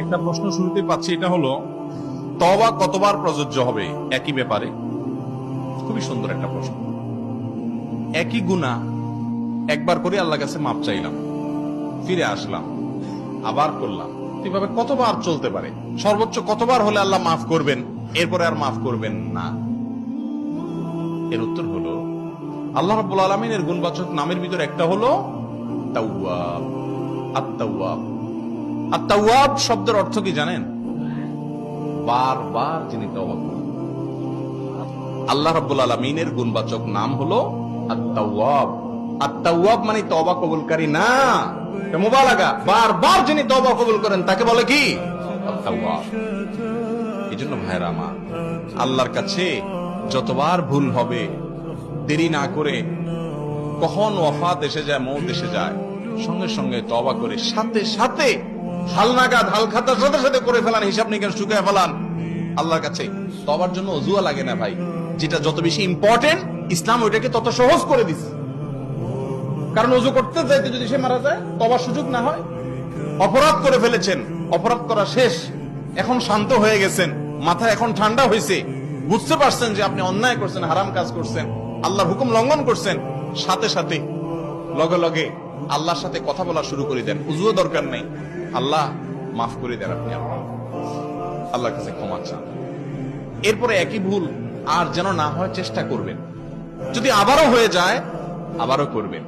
একটা প্রশ্ন শুরুতে পাচ্ছি, এটা হলো তওবা কতবার প্রযোজ্য হবে একই ব্যাপারে? খুবই সুন্দর একটা প্রশ্ন। একই গুনাহ একবার করে আল্লাহর কাছে মাপ চাইলাম, ফিরে আসলাম, আবার করলাম, এভাবে কতবার চলতে পারে? সর্বোচ্চ কতবার হলে আল্লাহ মাফ করবেন, এরপরে আর মাফ করবেন না? এর উত্তর হলো, আল্লাহ রাব্বুল আলামিনের গুণবাচক নামের ভিতর একটা হলো তাওয়াব। আত-তাওয়াব। আত-তাওয়াব শব্দের অর্থ কি জানেন? বারবার যিনি তওবা করেন। আল্লাহ রাব্বুল আলামিনের গুণবাচক নাম হলো আত-তাওয়াব। আত-তাওয়াব মানে তওবা কবুলকারী না, এটা মুবালাগা। বারবার যিনি তওবা কবুল করেন তাকে বলে কি? আত-তাওয়াব। এজন্য ভাইরা আমার, আল্লাহর কাছে যতবার ভুল হবে দেরি না করে, কখন ওয়াফাত এসে যায়, মওত এসে যায়, সঙ্গে সঙ্গে তওবা করে সাথে সাথে হালনাগাদ হালখাতার সাথে সাথে করে ফেলান, হিসাব নিকাশ শুকিয়ে ফেলান আল্লাহর কাছে। তওবার জন্য অজুয়া লাগে না ভাই। যেটা যত বেশি ইম্পর্টেন্ট, ইসলাম ওইটাকে তত সহজ করে দিচ্ছে। কারণ অজু করতে যাইতে যদি সে মারা যায়, তওবার সুযোগ না হয়। অপরাধ করে ফেলেছেন, অপরাধ করা শেষ, এখন শান্ত হয়ে গেছেন, মাথা এখন ঠান্ডা হয়েছে, বুঝতে পারছেন যে আপনি অন্যায় করছেন, হারাম কাজ করছেন, আল্লাহর হুকুম লঙ্ঘন করছেন, সাথে সাথে লগে লগে আল্লাহর সাথে কথা বলা শুরু করে দেন। উজুও দরকার নেই, আল্লাহ মাফ করে দেন, আপনি আল্লাহর কাছে ক্ষমা চান। এরপরে একই ভুল আর যেন না হয় চেষ্টা করবেন। যদি আবারও হয়ে যায়, আবারও করবেন।